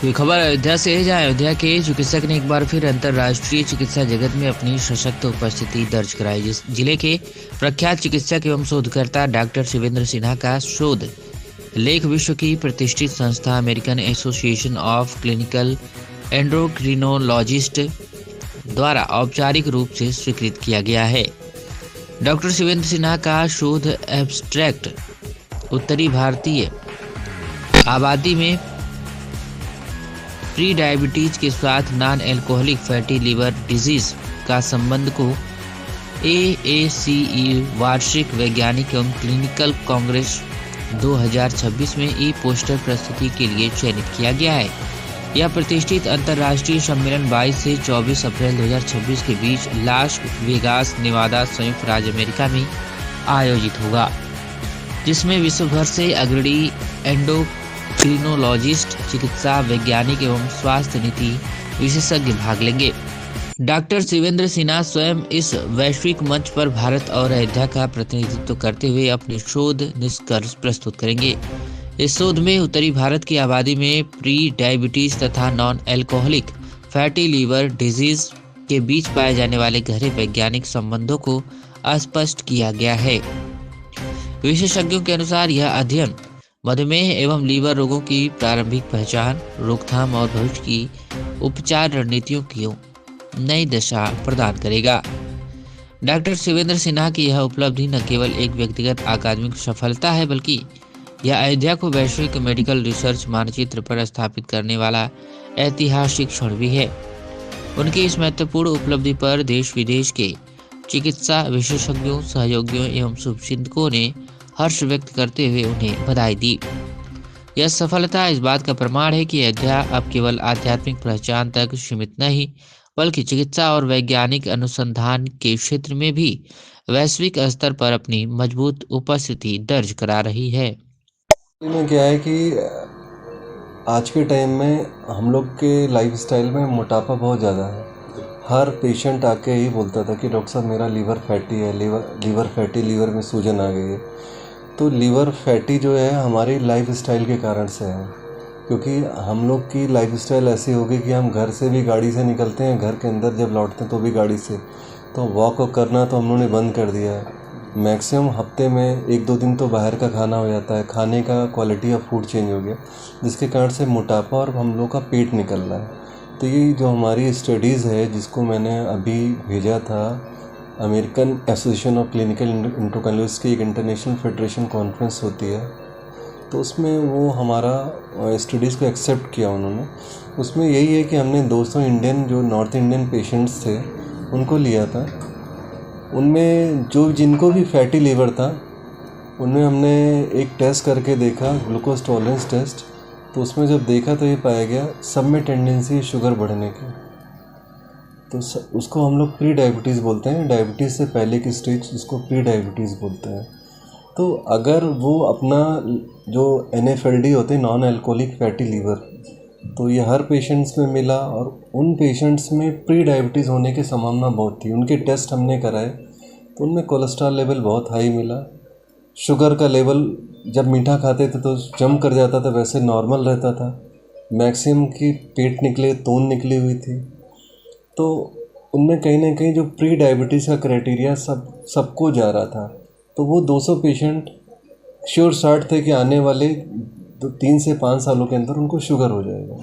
कोई खबर अयोध्या से है, जहां अयोध्या के चिकित्सक ने एक बार फिर अंतर्राष्ट्रीय चिकित्सा जगत में अपनी सशक्त उपस्थिति दर्ज कराई। जिस जिले के प्रख्यात चिकित्सक एवं शोधकर्ता डॉक्टर शिवेंद्र सिन्हा का शोध लेख विश्व की प्रतिष्ठित संस्था American association of clinical endocrinologist द्वारा औपचारिक रूप से स्वीकृत किया गया है। डॉक्टर शिवेंद्र सिन्हा का शोध एब्स्ट्रैक्ट उत्तरी भारतीय आबादी में प्री डायबिटीज के साथ non alcoholic fatty liver disease का संबंध को AACE वार्षिक वैज्ञानिक एवं क्लिनिकल कांग्रेस 2026 में ई पोस्टर प्रस्तुति के लिए चयनित किया गया है। यह प्रतिष्ठित अंतर्राष्ट्रीय सम्मेलन 22 से 24 अप्रैल 2026 के बीच लास वेगास, नेवादा, संयुक्त राज्य अमेरिका में आयोजित होगा, जिसमें विश्व भर से अग्रणी एंडोक्रिनोलॉजिस्ट, चिकित्सा वैज्ञानिक एवं स्वास्थ्य नीति विशेषज्ञ भाग लेंगे। डॉक्टर शिवेंद्र सिन्हा स्वयं इस वैश्विक मंच पर भारत और अयोध्या का प्रतिनिधित्व करते हुए अपने शोध निष्कर्ष प्रस्तुत करेंगे। इस शोध में उत्तरी भारत की आबादी में प्री डायबिटीज तथा non alcoholic fatty liver disease के बीच पाए जाने वाले गहरे वैज्ञानिक संबंधों को स्पष्ट किया गया है। विशेषज्ञों के अनुसार यह अध्ययन मधुमेह एवं लीवर रोगों की प्रारंभिक पहचान, रोकथाम और भविष्य की उपचार रणनीतियों की नई दिशा प्रदान करेगा। डॉक्टर शिवेंद्र सिन्हा की यह उपलब्धि न केवल एक व्यक्तिगत अकादमिक सफलता है, बल्कि यह अयोध्या को वैश्विक मेडिकल रिसर्च मानचित्र पर स्थापित करने वाला ऐतिहासिक क्षण भी है। उनकी इस महत्वपूर्ण उपलब्धि पर देश विदेश के चिकित्सा विशेषज्ञों, सहयोगियों एवं शुभचिंतकों ने हर्ष व्यक्त करते हुए उन्हें बधाई दी। यह सफलता इस बात का प्रमाण है कि अयोध्या अब केवल आध्यात्मिक पहचान तक सीमित नहीं, बल्कि चिकित्सा और वैज्ञानिक अनुसंधान के क्षेत्र में भी वैश्विक स्तर पर अपनी मजबूत उपस्थिति दर्ज करा रही है। में क्या है कि आज के टाइम में हम लोग के लाइफस्टाइल में मोटापा बहुत ज़्यादा है। हर पेशेंट आके यही बोलता था कि डॉक्टर साहब मेरा लीवर फैटी है, लीवर फैटी, लीवर में सूजन आ गई है। तो लीवर फैटी जो है हमारी लाइफस्टाइल के कारण से है, क्योंकि हम लोग की लाइफस्टाइल ऐसी हो गई कि हम घर से भी गाड़ी से निकलते हैं, घर के अंदर जब लौटते हैं तो भी गाड़ी से। तो वॉक करना तो हम लोगों ने बंद कर दिया है। मैक्सिमम हफ्ते में 1-2 दिन तो बाहर का खाना हो जाता है, खाने का क्वालिटी ऑफ फूड चेंज हो गया, जिसके कारण से मोटापा और हम लोग का पेट निकल रहा है। तो ये जो हमारी स्टडीज़ है, जिसको मैंने अभी भेजा था American association of clinical endocrinologist की एक इंटरनेशनल फेडरेशन कॉन्फ्रेंस होती है, तो उसमें वो हमारा स्टडीज़ को एक्सेप्ट किया उन्होंने। उसमें यही है कि हमने 200 इंडियन जो नॉर्थ इंडियन पेशेंट्स थे उनको लिया था। उनमें जो जिनको भी फैटी लीवर था, उनमें हमने एक टेस्ट करके देखा, ग्लूकोज टॉलरेंस टेस्ट। तो उसमें जब देखा तो ये पाया गया सब में टेंडेंसी शुगर बढ़ने की। तो उसको हम लोग प्री डायबिटीज़ बोलते हैं, डायबिटीज़ से पहले की स्टेज जिसको प्री डायबिटीज़ बोलते हैं। तो अगर वो अपना जो NFLD होते हैं, नॉन अल्कोहलिक फैटी लीवर, तो ये हर पेशेंट्स में मिला और उन पेशेंट्स में प्री डायबिटीज़ होने की संभावना बहुत थी। उनके टेस्ट हमने कराए तो उनमें कोलेस्ट्रॉल लेवल बहुत हाई मिला। शुगर का लेवल जब मीठा खाते थे तो जंप कर जाता था, वैसे नॉर्मल रहता था। मैक्सिमम की पेट निकले, तोन निकली हुई थी। तो उनमें कहीं ना कहीं जो प्री डायबिटीज़ का क्राइटेरिया सबको जा रहा था। तो वो 200 पेशेंट श्योर शॉट थे कि आने वाले 3 से 5 सालों के अंदर उनको शुगर हो जाएगा।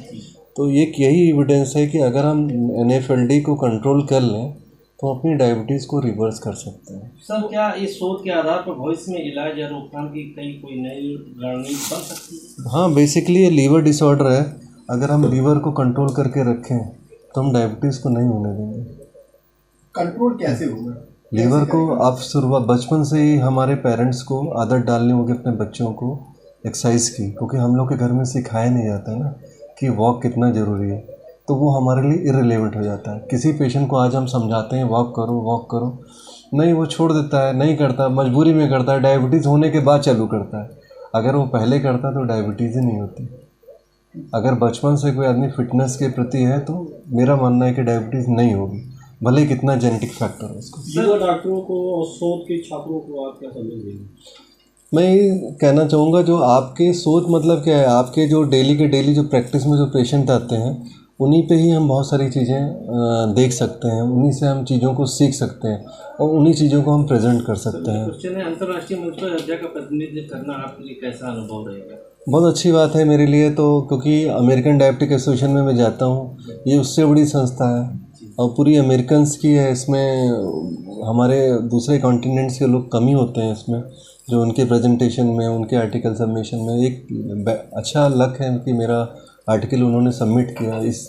तो यही एविडेंस है कि अगर हम NFLD को कंट्रोल कर लें तो अपनी डायबिटीज़ को रिवर्स कर सकते हैं। सर, क्या इस शोध के आधार पर भविष्य में इलाज या रोकथाम की कोई नई रणनीति बन सकती है? हाँ, बेसिकली ये लीवर डिसऑर्डर है। अगर हम लीवर को कंट्रोल करके रखें तो हम डायबिटीज़ को नहीं होने देंगे। कंट्रोल कैसे होगा? लीवर को आप शुरुआत बचपन से ही हमारे पेरेंट्स को आदत डालनी होगी अपने बच्चों को एक्सरसाइज की, क्योंकि हम लोग के घर में सिखाया नहीं जाता ना कि वॉक कितना ज़रूरी है। तो वो हमारे लिए इररिलेवेंट हो जाता है। किसी पेशेंट को आज हम समझाते हैं वॉक करो, नहीं, वो छोड़ देता है, नहीं करता, मजबूरी में करता है, डायबिटीज़ होने के बाद चालू करता है। अगर वो पहले करता तो डायबिटीज़ ही नहीं होती। अगर बचपन से कोई आदमी फिटनेस के प्रति है तो मेरा मानना है कि डायबिटीज़ नहीं होगी, भले कितना जेनेटिक फैक्टर है उसको। युवा डॉक्टरों को और शोध के छात्रों को आप क्या संदेश देंगे? मैं ये कहना चाहूँगा, जो आपके सोच मतलब क्या है, आपके जो डेली के डेली जो प्रैक्टिस में जो पेशेंट आते हैं उन्हीं पे ही हम बहुत सारी चीज़ें देख सकते हैं, उन्हीं से हम चीज़ों को सीख सकते हैं और उन्हीं चीज़ों को हम प्रेजेंट कर सकते हैं। क्वेश्चन है, अंतर्राष्ट्रीय मंच पर अयोध्या का प्रतिनिधित्व करना आपके लिए कैसा अनुभव रहेगा? बहुत अच्छी बात है मेरे लिए तो, क्योंकि अमेरिकन डायबिटिक एसोसिएशन में मैं जाता हूँ, ये उससे बड़ी संस्था है और पूरी अमेरिकन्स की है। इसमें हमारे दूसरे कॉन्टिनेंट्स के लोग कम ही होते हैं इसमें, जो उनके प्रेजेंटेशन में, उनके आर्टिकल सबमिशन में। एक अच्छा लक है कि मेरा आर्टिकल उन्होंने सबमिट किया इस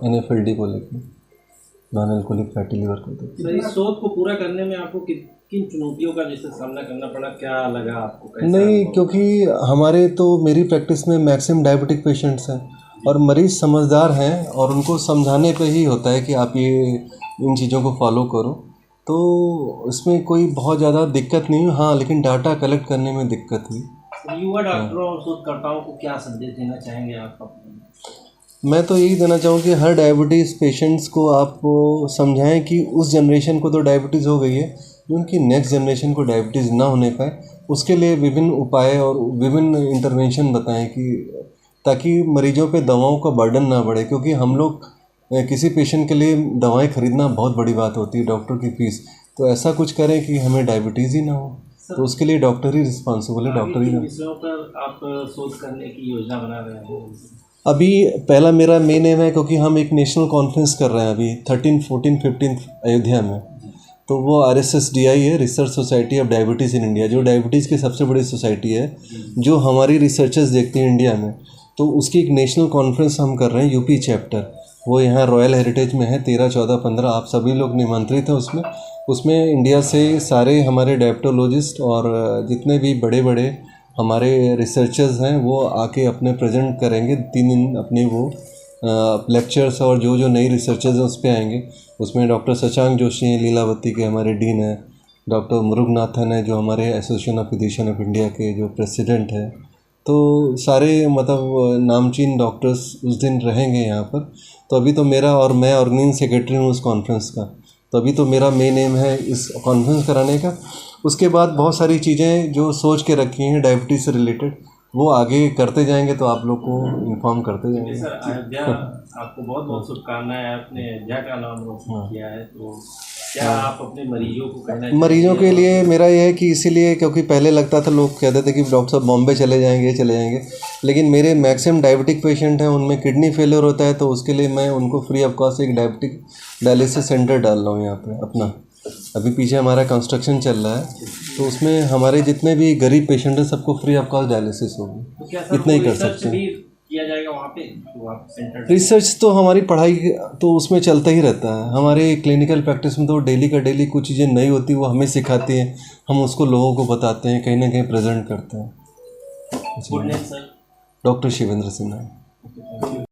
NAFLD को लेकर, नॉन एल्कोहलिक फैटी लिवर को। सर, इस शोध को पूरा करने में आपको किन चुनौतियों का जैसे सामना करना पड़ा, क्या लगा आपको, कैसा नहीं, अनुभव? क्योंकि हमारे तो मेरी प्रैक्टिस में मैक्सिमम डायबिटिक पेशेंट्स हैं और मरीज़ समझदार हैं और उनको समझाने पे ही होता है कि आप ये इन चीज़ों को फॉलो करो, तो इसमें कोई बहुत ज़्यादा दिक्कत नहीं हुई। हाँ, लेकिन डाटा कलेक्ट करने में दिक्कत हुई। युवा डॉक्टरों और शोधकर्ताओं को क्या संदेश देना चाहेंगे आप? मैं तो यही देना चाहूँ कि हर डायबिटीज़ पेशेंट्स को आप समझाएं कि उस जनरेशन को तो डायबिटीज़ हो गई है, जो उनकी नेक्स्ट जनरेशन को डायबिटीज़ ना होने पाए, उसके लिए विभिन्न उपाय और विभिन्न इंटरवेंशन बताएं कि ताकि मरीजों पे दवाओं का बर्डन ना बढ़े। क्योंकि हम लोग किसी पेशेंट के लिए दवाएं खरीदना बहुत बड़ी बात होती है, डॉक्टर की फीस, तो ऐसा कुछ करें कि हमें डायबिटीज़ ही ना हो, तो उसके लिए डॉक्टर ही रिस्पॉन्सिबल है, डॉक्टर ही ना। विषयों पर आप शोध करने की योजना बना रहे हैं? अभी पहला मेरा मेन एम है, क्योंकि हम एक नेशनल कॉन्फ्रेंस कर रहे हैं अभी 13, 14, 15 अयोध्या में, तो वो RSSDI है, research society of diabetes in India, जो डायबिटीज़ की सबसे बड़ी सोसाइटी है, जो हमारी रिसर्चर्स देखती हैं इंडिया में। तो उसकी एक नेशनल कॉन्फ्रेंस हम कर रहे हैं, यूपी चैप्टर, वो यहाँ रॉयल हेरिटेज में है, 13, 14, 15, आप सभी लोग निमंत्रित हैं उसमें इंडिया से सारे हमारे डायबिटोलॉजिस्ट और जितने भी बड़े बड़े हमारे रिसर्चर्स हैं वो आके अपने प्रेजेंट करेंगे। 3 दिन अपनी वो लेक्चर्स और जो नई रिसर्चर्स हैं उस पर आएंगे। उसमें डॉक्टर शशांक जोशी हैं, लीलावती के हमारे डीन हैं, डॉक्टर मुरुगनाथन है जो हमारे association of physician of India के जो प्रेसिडेंट हैं। तो सारे मतलब नामचीन डॉक्टर्स उस दिन रहेंगे यहाँ पर। तो अभी तो मेरा, और मैं ऑर्गेनाइजिंग सेक्रेटरी हूँ उस कॉन्फ्रेंस का, तो अभी तो मेरा मेन एम है इस कॉन्फ्रेंस कराने का। उसके बाद बहुत सारी चीज़ें जो सोच के रखी हैं डायबिटीज़ से रिलेटेड, वो आगे करते जाएंगे, तो आप लोग को इन्फॉर्म करते जाएंगे। सर, अयोध्या आपको बहुत बहुत शुभकामनाएं, आपने अयोध्या का नाम रोशन किया है, तो क्या आप अपने मरीजों को कहना चाहिए? मरीजों के लिए मेरा यह है कि इसीलिए, क्योंकि पहले लगता था, लोग कहते थे कि डॉक्टर साहब बॉम्बे चले जाएंगे, लेकिन मेरे मैक्सिमम डायबिटिक पेशेंट हैं, उनमें किडनी फेलियर होता है, तो उसके लिए मैं उनको फ्री ऑफ कॉस्ट एक डायबिटिक डायलिसिस सेंटर डाल रहा हूँ यहाँ पे अपना। अभी पीछे हमारा कंस्ट्रक्शन चल रहा है, तो उसमें हमारे जितने भी गरीब पेशेंट हैं सबको फ्री ऑफ कॉस्ट डायलिसिस होगी। तो क्या सर इतना ही कर रिसर्च सकते हैं। भी किया जाएगा वहाँ पे, तो आप सेंटर? रिसर्च तो हमारी पढ़ाई तो उसमें चलता ही रहता है। हमारे क्लिनिकल प्रैक्टिस में तो डेली का डेली कुछ चीज़ें नई होती है, वो हमें सिखाती हैं, हम उसको लोगों को बताते हैं, कहीं ना कहीं प्रेजेंट करते हैं। Good name sir? Doctor Shivendra Sinha.